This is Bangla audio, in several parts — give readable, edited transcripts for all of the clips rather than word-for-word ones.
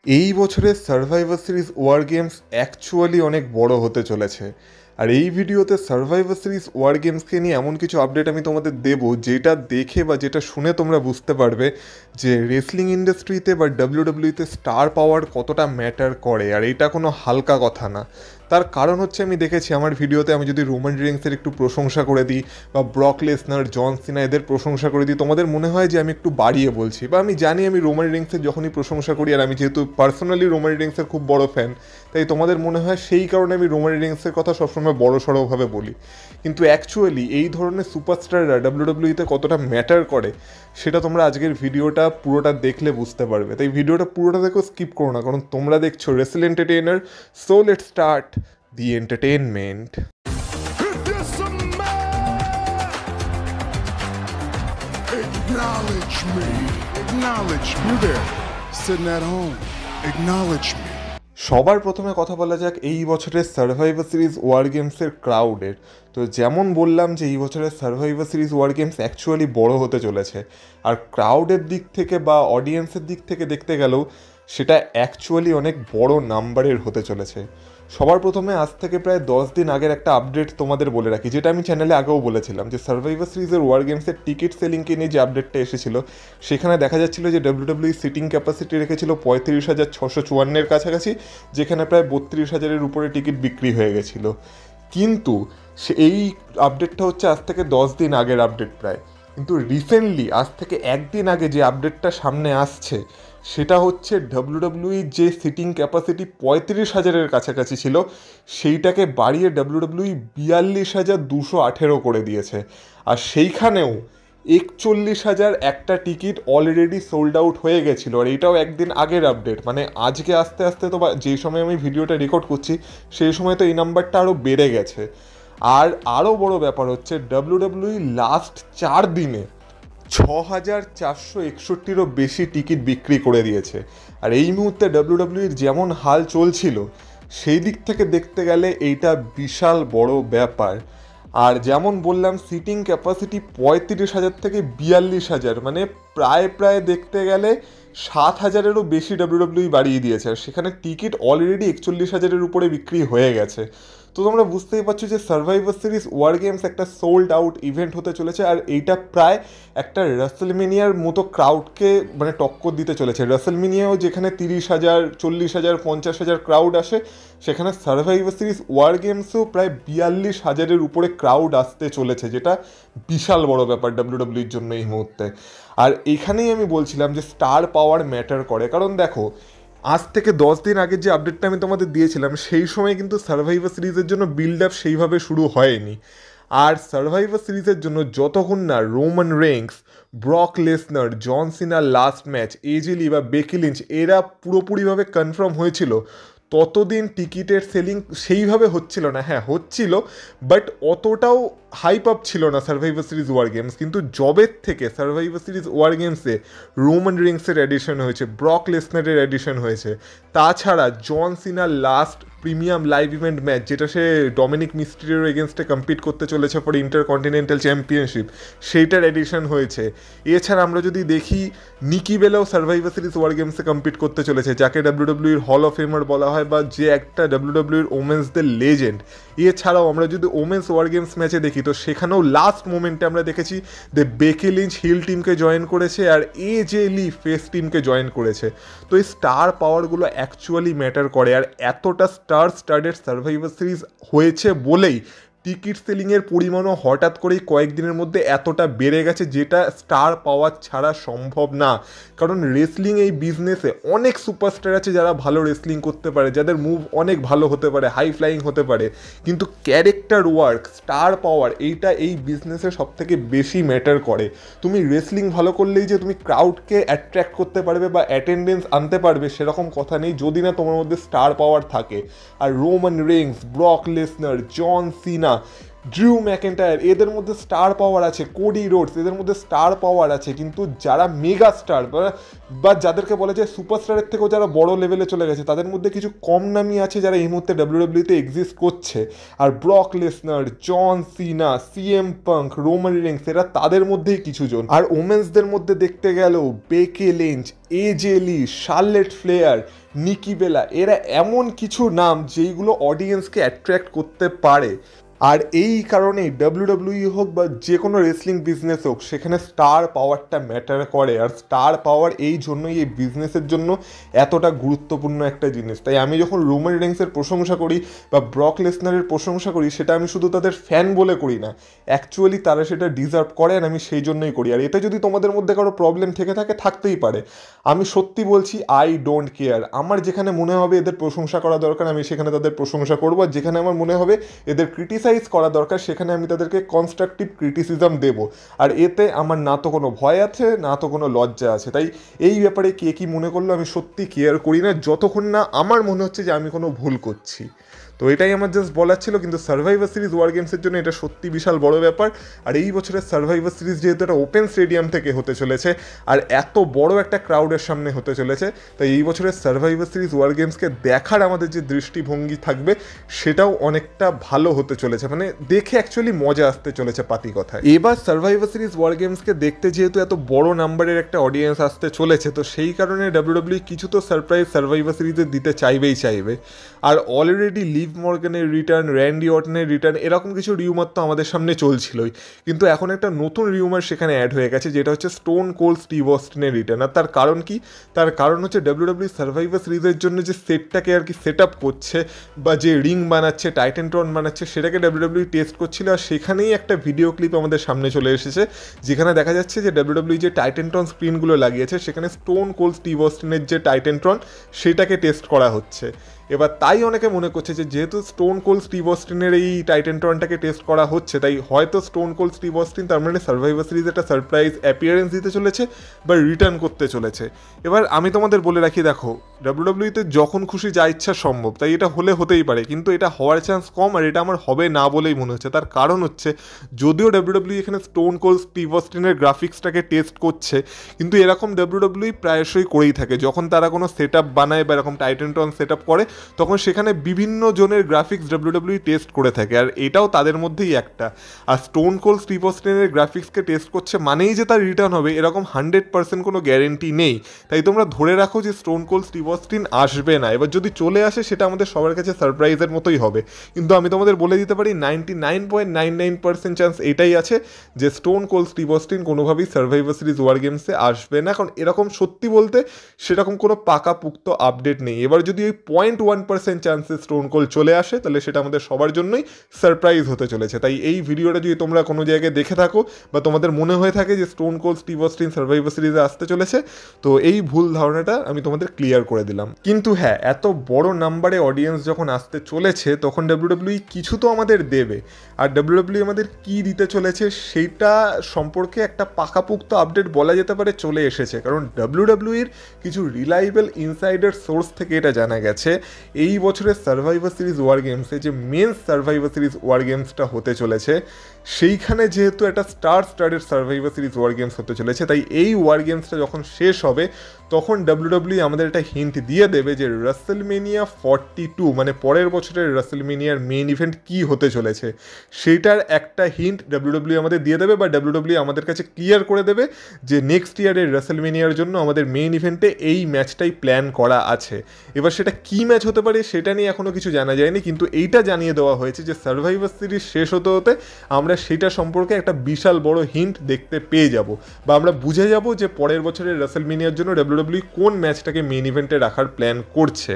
এই বছরের Survivor Series War Games actually অনেক বড় হতে চলেছে। আর এই ভিডিওতে সার্ভাইভার সিরিজ ওয়ার গেমসকে নিয়ে এমন কিছু আপডেট আমি তোমাদের দেবো যেটা দেখে বা যেটা শুনে তোমরা বুঝতে পারবে যে রেসলিং ইন্ডাস্ট্রিতে বা ডাব্লিউডাব্লিউতে স্টার পাওয়ার কতটা ম্যাটার করে। আর এটা কোনো হালকা কথা না। তার কারণ হচ্ছে আমি দেখেছি আমার ভিডিওতে আমি যদি রোমান রিংসের একটু প্রশংসা করে দিই বা ব্রক লেসনার, জন সিনা এদের প্রশংসা করে দিই, তোমাদের মনে হয় যে আমি একটু বাড়িয়ে বলছি। বা আমি জানি আমি রোমান রিংসের যখনই প্রশংসা করি, আর আমি যেহেতু পার্সোনালি রোমান রিংসের খুব বড় ফ্যান, তাই তোমাদের মনে হয় সেই কারণে আমি রোমান রিংসের কথা সবসময় বড় সড়োভাবে বলি। কিন্তু অ্যাকচুয়ালি এই ধরনের সুপারস্টাররা ডাব্লিউডাব্লিউতে কতটা ম্যাটার করে সেটা তোমরা আজকের ভিডিওটা পুরোটা দেখলে বুঝতে পারবে। তাই ভিডিওটা পুরোটা দেখো, স্কিপ করো না, কারণ তোমরা দেখছো wrestle entertainer. So let's start the entertainment. Acknowledge me. Acknowledge me. You there, sitting at home. Acknowledge me. সবার প্রথমে কথা বলা যাক এই বছরের সার্ভাইভার সিরিজ ওয়ার গেমসের ক্রাউডের। তো যেমন বললাম যে এই বছরের Survivor Series War Games actually বড় হতে চলেছে, আর ক্রাউডের দিক থেকে বা অডিয়েন্সের দিক থেকে দেখতে গেলেও সেটা অ্যাকচুয়ালি অনেক বড় নাম্বারের হতে চলেছে। সবার প্রথমে আজ থেকে প্রায় 10 দিন আগের একটা আপডেট তোমাদের বলে রাখি, যেটা আমি চ্যানেলে আগেও বলেছিলাম যে সার্ভাইভার সিরিজের ওয়ার গেমসের টিকিট সেলিংকে নিয়ে যে আপডেটটা এসেছিল সেখানে দেখা যাচ্ছিল যে ডাব্লিউডাব্লিউ সিটিং ক্যাপাসিটি রেখেছিল 35,654-এর কাছাকাছি, যেখানে প্রায় 32,000-এর উপরে টিকিট বিক্রি হয়ে গেছিলো। কিন্তু এই আপডেটটা হচ্ছে আজ থেকে 10 দিন আগের আপডেট প্রায়। কিন্তু রিসেন্টলি আজ থেকে একদিন আগে যে আপডেটটা সামনে আসছে সেটা হচ্ছে ডাব্লিউডাব্লিউই যে সিটিং ক্যাপাসিটি 35,000-এর কাছাকাছি ছিল সেইটাকে বাড়িয়ে ডাব্লিউডাব্লিউই 42,218 করে দিয়েছে। আর সেইখানেও 41,000 একটা টিকিট অলরেডি সোল্ড আউট হয়ে গেছিলো। আর এটাও একদিন আগের আপডেট, মানে আজকে আস্তে আস্তে তো বা যেই সময় আমি ভিডিওটা রেকর্ড করছি সেই সময় তো এই নাম্বারটা আরও বেড়ে গেছে। আর আরও বড় ব্যাপার হচ্ছে ডাব্লিউডাব্লিউই লাস্ট 4 দিনে 6,461-ও বেশি টিকিট বিক্রি করে দিয়েছে। আর এই মুহূর্তে ডাব্লিউডাব্লিউর যেমন হাল চলছিল সেই দিক থেকে দেখতে গেলে এইটা বিশাল বড় ব্যাপার। আর যেমন বললাম সিটিং ক্যাপাসিটি 35,000 থেকে 42,000, মানে প্রায় প্রায় দেখতে গেলে 7,000-এরও বেশি ডাব্লিউডাব্লিউ বাড়িয়ে দিয়েছে। আর সেখানে টিকিট অলরেডি 41,000-এর উপরে বিক্রি হয়ে গেছে। তো তোমরা বুঝতেই পারছো যে সার্ভাইভার সিরিজ ওয়ার গেমস একটা সোল্ড আউট ইভেন্ট হতে চলেছে। আর এইটা প্রায় একটা রাসেলমেনিয়ার মতো ক্রাউডকে মানে টক্কর দিতে চলেছে। রাসেলমেনিয়াও যেখানে 30,000, 40,000, 50,000 ক্রাউড আসে, সেখানে সার্ভাইভার সিরিজ ওয়ার গেমসেও প্রায় 42,000-এর উপরে ক্রাউড আসতে চলেছে, যেটা বিশাল বড় ব্যাপার ডাব্লিউডাব্লিউর জন্য এই মুহূর্তে। আর এখানেই আমি বলছিলাম যে স্টার পাওয়ার ম্যাটার করে, কারণ দেখো আজ থেকে 10 দিন আগের যে আপডেটটা আমি তোমাদের দিয়েছিলাম সেই সময় কিন্তু সার্ভাইভার সিরিজের জন্য বিল্ড আপ সেইভাবে শুরু হয়নি। আর সার্ভাইভার সিরিজের জন্য যতক্ষণ না রোমান রেইন্স, ব্রক লেসনার, জন সিনার লাস্ট ম্যাচ, এজে লি বা বেকি লিঞ্চ এরা পুরোপুরিভাবে কনফার্ম হয়েছিল, ততদিন টিকিটের সেলিং সেইভাবে হচ্ছিল না। হ্যাঁ হচ্ছিল, বাট অতটাও হাইপ আপ ছিল না সার্ভাইভার সিরিজ ওয়ার গেমস। কিন্তু জবের থেকে সার্ভাইভার সিরিজ ওয়ার গেমসে রোমান রিংসের অ্যাডিশন হয়েছে, ব্রক লেসনারের অ্যাডিশন হয়েছে, তাছাড়া জন সিনার last premium live event match যেটা সে ডমিনিক মিস্ট্রিওর এগেনস্টে কম্পিট করতে চলেছে ফর ইন্টারকন্টিনেন্টাল চ্যাম্পিয়নশিপ, সেইটার এডিশন হয়েছে। এছাড়া আমরা যদি দেখি নিকি বেলাও সার্ভাইভার সিরিজ ওয়ার গেমসে কম্পিট করতে চলেছে, যাকে ডাব্লিউডাব্লিউর হল অফ ফেমার বলা হয় বা যে একটা ডাব্লিউডাব্লিউর ওমেন্সদের লেজেন্ড। এছাড়াও আমরা যদি ওমেন্স ওয়ার গেমস ম্যাচে দেখি তো সেখানেও লাস্ট মোমেন্টে আমরা দেখেছি যে বেকি লিঞ্চ হিল টিমকে জয়েন করেছে আর এজে লি ফেস টিমকে জয়েন করেছে। তো এই স্টার পাওয়ারগুলো অ্যাকচুয়ালি ম্যাটার করে। আর এতটা স্টার্ডেড সার্ভাইভার সিরিজ হয়েছে বলেই টিকিট সেলিংয়ের পরিমাণও হঠাৎ করেই কয়েকদিনের মধ্যে এতটা বেড়ে গেছে, যেটা স্টার পাওয়ার ছাড়া সম্ভব না। কারণ রেসলিং এই বিজনেসে অনেক সুপারস্টার আছে যারা ভালো রেসলিং করতে পারে, যাদের মুভ অনেক ভালো হতে পারে, হাই ফ্লাইং হতে পারে, কিন্তু ক্যারেক্টার ওয়ার্ক, স্টার পাওয়ার, এইটা এই বিজনেসে সবথেকে বেশি ম্যাটার করে। তুমি রেসলিং ভালো করলেই যে তুমি ক্রাউডকে অ্যাট্রাক্ট করতে পারবে বা অ্যাটেন্ডেন্স আনতে পারবে সেরকম কথা নেই, যদি না তোমার মধ্যে স্টার পাওয়ার থাকে। আর রোমান রেইন্স, ব্রক লেসনার, জন সিনা ড্রিউ ম্যাকেন্টায়ার, এদের মধ্যে স্টার পাওয়ার আছে, কোডি রোডস, এদের মধ্যে স্টার পাওয়ার আছে, কিন্তু যারা মেগা স্টার বা যাদেরকে বলা যায় সুপারস্টারের থেকেও যারা বড় লেভেলে চলে গেছে, তাদের মধ্যে কিছু কম নামই আছে যারা এই মুহূর্তে ডাব্লিউডাব্লিউতে এক্সিস্ট করছে। আর ব্রক লেসনার, জন সিনা, সিএম পাঙ্ক, রোমান রিংস, এরা তাদের মধ্যেই কিছু জন। আর ওমেন্সদের মধ্যে দেখতে গেলেও বেকি লিঞ্চ, এজে লি, শার্লেট ফ্লেয়ার, নিকি বেলা, এরা এমন কিছু নাম যেইগুলো অডিয়েন্সকে অ্যাট্রাক্ট করতে পারে। আর এই কারণেই ডাব্লিউডাব্লিউই হোক বা যে কোনো রেসলিং বিজনেস হোক, সেখানে স্টার পাওয়ারটা ম্যাটার করে। আর স্টার পাওয়ার এই জন্যই এই বিজনেসের জন্য এতটা গুরুত্বপূর্ণ একটা জিনিস। তাই আমি যখন রোমান রিংসের প্রশংসা করি বা ব্রক লেসনারের প্রশংসা করি, সেটা আমি শুধু তাদের ফ্যান বলে করি না, অ্যাকচুয়ালি তারা সেটা ডিজার্ভ করে, আর আমি সেই জন্যই করি। আর এতে যদি তোমাদের মধ্যে কারো প্রবলেম থেকে থাকে, থাকতেই পারে, আমি সত্যি বলছি, আই ডোন্ট কেয়ার। আমার যেখানে মনে হবে এদের প্রশংসা করা দরকার, আমি সেখানে তাদের প্রশংসা করবো। আর যেখানে আমার মনে হবে এদের ক্রিটিসাইজ করা দরকার, সেখানে আমি তাদেরকে কনস্ট্রাকটিভ ক্রিটিসিজম দেব। আর এতে আমার না তো কোনো ভয় আছে, না তো কোনো লজ্জা আছে। তাই এই ব্যাপারে কে কি মনে করলো আমি সত্যি কেয়ার করি না, যতক্ষণ না আমার মনে হচ্ছে যে আমি কোনো ভুল করছি। তো এটাই আমার জাস্ট বলার ছিল। কিন্তু সার্ভাইভার সিরিজ ওয়ার গেমসের জন্য এটা সত্যি বিশাল বড় ব্যাপার। আর এই বছরের সার্ভাইভার সিরিজ যেহেতু একটা ওপেন স্টেডিয়াম থেকে হতে চলেছে আর এত বড় একটা ক্রাউডের সামনে হতে চলেছে, তাই এই বছরের সার্ভাইভার সিরিজ ওয়ার গেমসকে দেখার আমাদের যে দৃষ্টিভঙ্গি থাকবে, সেটাও অনেকটা ভালো হতে চলেছে। মানে দেখে অ্যাকচুয়ালি মজা আসতে চলেছে পাতি কথায়। এবার সার্ভাইভার সিরিজ ওয়ার গেমসকে দেখতে যেহেতু এত বড় নাম্বারের একটা অডিয়েন্স আসতে চলেছে, তো সেই কারণে ডাব্লিউডাব্লিউ কিছু তো সারপ্রাইজ সার্ভাইভার সিরিজে দিতে চাইবে। আর অলরেডি লিভ মর্গানের রিটার্ন, র্যান্ডি অর্টনের রিটার্ন, এরকম কিছু রিউমার তো আমাদের সামনে চলছিলই, কিন্তু এখন একটা নতুন রিউমার সেখানে অ্যাড হয়ে গেছে, যেটা হচ্ছে স্টোন কোল্ড স্টিভ অস্টিনের রিটার্ন। আর তার কারণ কি? তার কারণ হচ্ছে ডাব্লিউডাব্লিউ সার্ভাইভার সিরিজের জন্য যে সেটটাকে আর কি সেট আপ করছে বা যে রিং বানাচ্ছে, টাইটানট্রন বানাচ্ছে, সেটাকে ডাব্লিউডাব্লিউ টেস্ট করছিল। আর সেখানেই একটা ভিডিও ক্লিপ আমাদের সামনে চলে এসেছে, যেখানে দেখা যাচ্ছে যে ডাব্লিউডাব্লিউ যে টাইটানট্রন স্ক্রিনগুলো লাগিয়েছে, সেখানে স্টোন কোল্ড স্টিভ অস্টিনের যে টাইটানট্রন, সেটাকে টেস্ট করা হচ্ছে। এবার তাই অনেকে মনে করছে যে যেহেতু স্টোন কোল্ড স্টিভ অস্টিনের এই টাইটানট্রনটাকে টেস্ট করা হচ্ছে, তাই হয়তো স্টোন কোল্ড স্টিভ অস্টিন তার মানে সার্ভাইভার সিরিজ একটা সারপ্রাইজ অ্যাপিয়ারেন্স দিতে চলেছে বা রিটার্ন করতে চলেছে। এবার আমি তোমাদের বলে রাখি, দেখো ডাব্লিউডাব্লিউতে যখন খুশি যা ইচ্ছা সম্ভব, তাই এটা হতেই পারে, কিন্তু এটা হওয়ার চান্স কম। আর এটা আমার হবে না বলেই মনে হচ্ছে। তার কারণ হচ্ছে, যদিও ডাব্লিউডাব্লিউ এখানে স্টোন কোল্ড স্টিভ অস্টিনের গ্রাফিক্সটাকে টেস্ট করছে, কিন্তু এরকম ডাব্লিউডাব্লিউ প্রায়শই করেই থাকে। যখন তারা কোনো সেট আপ বানায় বা এরকম টাইটানট্রন সেট আপ করে, তখন সেখানে বিভিন্ন জনের গ্রাফিক্স ডাব্লিউডাব্লিউ টেস্ট করে থাকে, আর এটাও তাদের মধ্যেই একটা। আর স্টোন কোল্ড স্টিভ অস্টিনের গ্রাফিক্সকে টেস্ট করছে মানেই যে তার রিটার্ন হবে, এরকম 100% কোনো গ্যারেন্টি নেই। তাই তোমরা ধরে রাখো যে স্টোন কোল্ড স্টিভ অস্টিন আসবে না। এবার যদি চলে আসে, সেটা আমাদের সবার কাছে সারপ্রাইজের মতোই হবে। কিন্তু আমি তোমাদের বলে দিতে পারি 99.99% চান্স এটাই আছে যে স্টোন কোল্ড স্টিভ অস্টিন কোনোভাবেই সার্ভাইভার সিরিজ ওয়ার গেমসে আসবে না। কারণ এরকম সত্যি বলতে সেরকম কোনো পাকাপুক্ত আপডেট নেই। এবার যদি ওই 0.1% চান্সে স্টোন কোল্ড চলে আসে, তাহলে সেটা আমাদের সবার জন্যই সারপ্রাইজ হতে চলেছে। তাই এই ভিডিওটা যদি তোমরা কোনো জায়গায় দেখে থাকো বা তোমাদের মনে হয়ে থাকে যে Stone Cold Steve Austin Survivor সিরিজে আসতে চলেছে, তো এই ভুল ধারণাটা আমি তোমাদের ক্লিয়ার করে দিলাম। কিন্তু হ্যাঁ, এত বড় নাম্বারে অডিয়েন্স যখন আসতে চলেছে, তখন ডাব্লিউডাব্লিউ কিছু তো আমাদের দেবে। আর ডাব্লিউডাব্লিউ আমাদের কি দিতে চলেছে সেইটা সম্পর্কে একটা পাকাপুক্ত আপডেট বলা যেতে পারে চলে এসেছে। কারণ ডাব্লিউডাব্লিউর কিছু রিলায়েবল ইনসাইডার সোর্স থেকে এটা জানা গেছে, এই বছরের সার্ভাইভার সিরিজ ওয়ার গেমসে যে মেন সার্ভাইভার সিরিজ ওয়ার গেমসটা হতে চলেছে, সেইখানে যেহেতু একটা স্টারের সার্ভাইভার সিরিজ ওয়ার গেমস হতে চলেছে, তাই এই ওয়ার গেমসটা যখন শেষ হবে, তখন ডাব্লিউডাব্লিউ আমাদের একটা হিন্ট দিয়ে দেবে যে রাসেলমেনিয়া 42 মানে পরের বছরের রাসেলমেনিয়ার মেইন ইভেন্ট কি হতে চলেছে, সেইটার একটা হিন্ট ডাব্লিউডাব্লিউ আমাদের দিয়ে দেবে। বা ডাব্লিউডাব্লিউ আমাদের কাছে ক্লিয়ার করে দেবে যে নেক্সট ইয়ারের রাসেলমেনিয়ার জন্য আমাদের মেইন ইভেন্টে এই ম্যাচটাই প্ল্যান করা আছে। এবার সেটা কি ম্যাচ হতে পারে সেটা নিয়ে এখনও কিছু জানা যায়নি, কিন্তু এইটা জানিয়ে দেওয়া হয়েছে যে সার্ভাইভার সিরিজ শেষ হতে হতে আমরা সেটা সম্পর্কে একটা বিশাল বড় হিন্ট দেখতে পেয়ে যাব, বা আমরা বুঝে যাব যে পরের বছরের রাসেলমেনিয়ার জন্য ডাব্লিউডাব্লিউ কোন ম্যাচটাকে মেইন ইভেন্টে রাখার প্ল্যান করছে।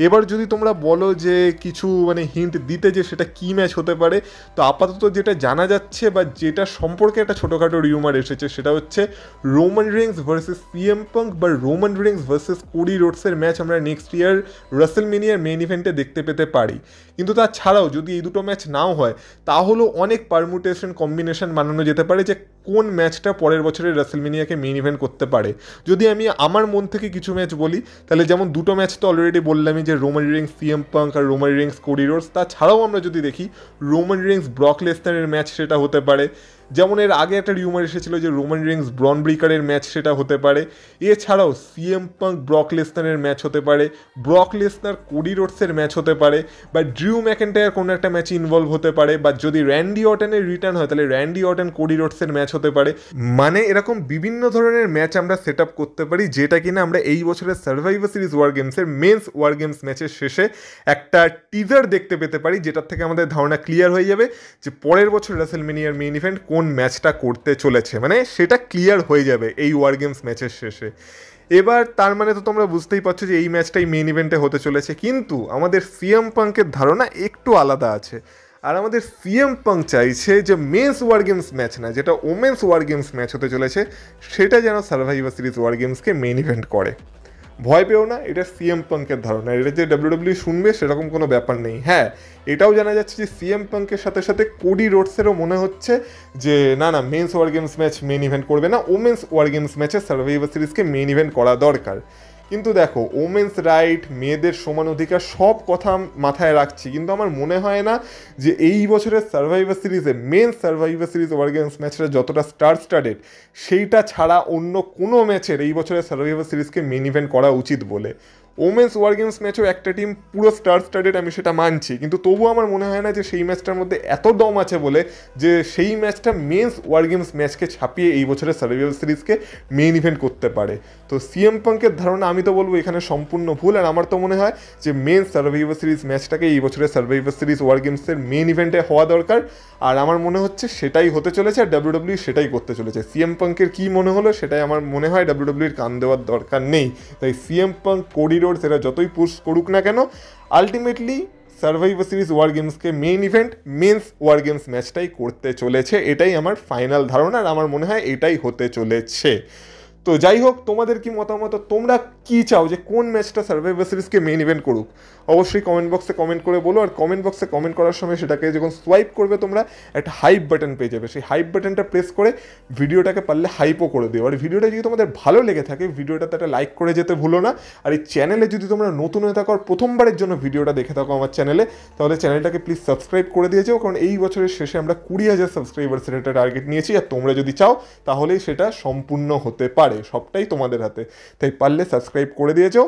এবার যদি তোমরা বলো যে কিছু মানে হিন্ট দিতে যে সেটা কি ম্যাচ হতে পারে, তো আপাতত যেটা জানা যাচ্ছে বা যেটা সম্পর্কে একটা ছোটোখাটো রিউমার এসেছে, সেটা হচ্ছে Roman Reigns versus CM Punk বা রোমান রিংস ভার্সেস কোডি রোডসের ম্যাচ আমরা নেক্সট ইয়ার রাসেলমেনিয়ার মেইন ইভেন্টে দেখতে পেতে পারি। কিন্তু তাছাড়াও যদি এই দুটো ম্যাচ নাও হয়, তাহলেও অনেক পারমুটেশন কম্বিনেশন বানানো যেতে পারে যে কোন ম্যাচটা পরের বছরের রাসেলমেনিয়াকে মেইন ইভেন্ট করতে পারে। যদি আমি আমার মন থেকে কিছু ম্যাচ বলি, তাহলে যেমন দুটো ম্যাচ তো অলরেডি বললামই, যে রোমান রিংস সিএম পাঙ্ক আর রোমান রিংস কোডি রোডস। তাছাড়াও আমরা যদি দেখি রোমান রিংস ব্রক লেসনারের ম্যাচ সেটা হতে পারে। যেমন এর আগে একটা রিউমার এসেছিল যে রোমান রিংস ব্রন ব্রিকারের ম্যাচ সেটা হতে পারে। এছাড়াও সিএম পাঙ্ক ব্রক লেসনারের ম্যাচ হতে পারে, ব্রক লেসনার কোডি রোডসের ম্যাচ হতে পারে, বা ড্রিউ ম্যাকেন্টায়ার কোনো একটা ম্যাচে ইনভলভ হতে পারে, বা যদি র্যান্ডি অর্টনের রিটার্ন হয় তাহলে র্যান্ডি অর্টন কোডি রোডসের ম্যাচ হতে পারে। মানে এরকম বিভিন্ন ধরনের ম্যাচ আমরা সেট আপ করতে পারি, যেটা কিনা আমরা এই বছরের সার্ভাইভার সিরিজ ওয়ার গেমসের মেন্স ওয়ার গেমস ম্যাচের শেষে একটা টিজার দেখতে পেতে পারি, যেটার থেকে আমাদের ধারণা ক্লিয়ার হয়ে যাবে যে পরের বছর রাসেলমেনিয়ার মেইন ইভেন্ট কোন ম্যাচটা করতে চলেছে। মানে সেটা ক্লিয়ার হয়ে যাবে এই ওয়ার গেমস ম্যাচের শেষে। এবার তার মানে তো তোমরা বুঝতেই পারছো যে এই ম্যাচটাই মেইন ইভেন্টে হতে চলেছে, কিন্তু আমাদের সিএম পাঙ্কের ধারণা একটু আলাদা আছে। আর আমাদের সিএম পাঙ্ক চাইছে যে মেন্স ওয়ার গেমস ম্যাচ না, যেটা ওমেন্স ওয়ার গেমস ম্যাচ হতে চলেছে, সেটা যেন সার্ভাইভার সিরিজ ওয়ার গেমসকে মেইন ইভেন্ট করে। ভয় পেও না, এটা সিএম পাঙ্কের ধারণা, এটা যে ডাব্লিউডাব্লিউ শুনবে সেরকম কোনো ব্যাপার নেই। হ্যাঁ, এটাও জানা যাচ্ছে যে সিএম পাঙ্কের সাথে সাথে কোডি রোডসেরও মনে হচ্ছে যে না না, men's war Games match main event করবে না, ওমেন্স ওয়ার গেমস ম্যাচে সার্ভাইভার সিরিজকে মেইন ইভেন্ট করা দরকার। কিন্তু দেখো, ওমেন্স রাইট, মেয়েদের সমান অধিকার, সব কথা মাথায় রাখছি, কিন্তু আমার মনে হয় না যে এই বছরের সার্ভাইভার সিরিজে men Survivor Series War Games ম্যাচটা যতটা স্টার্টেড, সেইটা ছাড়া অন্য কোনো ম্যাচের এই বছরের সার্ভাইভার সিরিজকে মেন ইভেন্ট করা উচিত বলে। ওমেন্স ওয়ার গেমস ম্যাচও একটা টিম পুরো স্টার্টেড, আমি সেটা মানছি, কিন্তু তবুও আমার মনে হয় না যে সেই ম্যাচটার মধ্যে এত দম আছে বলে যে সেই ম্যাচটা মেন্স ওয়ার গেমস ম্যাচকে ছাপিয়ে এই বছরের সার্ভাইভার সিরিজকে মেইন ইভেন্ট করতে পারে। তো সিএম পাঙ্কের ধারণা আমি তো বলবো এখানে সম্পূর্ণ ভুল। আর আমার তো মনে হয় যে মেন সার্ভাইভার সিরিজ ম্যাচটাকে এই বছরের সার্ভাইভার সিরিজ ওয়ার গেমসের মেইন ইভেন্টে হওয়া দরকার। আর আমার মনে হচ্ছে সেটাই হতে চলেছে, আর ডাব্লিউডাব্লিউ সেটাই করতে চলেছে। সিএম পাঙ্কের কী মনে হলো সেটাই আমার মনে হয় ডাব্লিউডাব্লিউর কান দেওয়ার দরকার নেই। তাই সিএম পাঙ্ক, কোডি রোডস এরা যতই পুশ করুক না কেন, আলটিমেটলি সার্ভাইভার সিরিজ ওয়ার গেমসকে main event men's war games ম্যাচটাই করতে চলেছে। এটাই আমার ফাইনাল ধারণা, আর আমার মনে হয় এটাই হতে চলেছে। তো যাই হোক, তোমাদের কি মতামত, তোমরা কি চাও যে কোন ম্যাচটা সার্ভাইভার সিরিজকে মেইন ইভেন্ট করুক? অবশ্যই কমেন্ট বক্সে কমেন্ট করে বলো। আর কমেন্ট বক্সে কমেন্ট করার সময় সেটাকে যখন সোয়াইপ করবে তোমরা একটা হাইপ বাটন পেয়ে যাবে, সেই হাইপ বাটনটা প্রেস করে ভিডিওটাকে পারলে হাইপও করে দিও। আর ভিডিওটা যদি তোমাদের ভালো লেগে থাকে, ভিডিওটাতে একটা লাইক করে যেতে ভুলো না। আর এই চ্যানেলে যদি তোমরা নতুন হয়ে থাকো আর প্রথমবারের জন্য ভিডিওটা দেখে থাকো আমার চ্যানেলে, তাহলে চ্যানেলটাকে প্লিজ সাবস্ক্রাইব করে দিয়ে যাও, কারণ এই বছরের শেষে আমরা 20,000 সাবস্ক্রাইবার্সের একটা টার্গেট নিয়েছি। আর তোমরা যদি চাও তাহলেই সেটা সম্পূর্ণ হতে পারে, সবটাই তোমাদের হাতে। তাই পারলে সাবস্ক্রাইব করে দিয়ে যাও।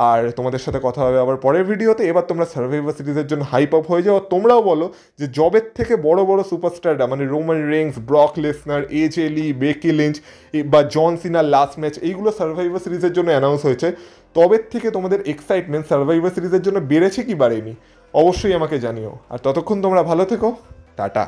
আর তোমাদের সাথে কথা হবে আবার পরের ভিডিওতে। এবার তোমরা সার্ভাইভার সিরিজের জন্য হাইপ আপ হয়ে যাও। তোমরাও বলো যে জবের থেকে বড় বড় সুপারস্টাররা, মানে রোমান রিংস, ব্রক লেসনার, এজে লি, বেকি লিঞ্চ বা জন সিনার লাস্ট ম্যাচ, এইগুলো সার্ভাইভার সিরিজের জন্য অ্যানাউন্স হয়েছে, তবে থেকে তোমাদের এক্সাইটমেন্ট সার্ভাইভার সিরিজের জন্য বেড়েছে কি বাড়েনি? অবশ্যই আমাকে জানিও। আর ততক্ষণ তোমরা ভালো থেকো, টাটা।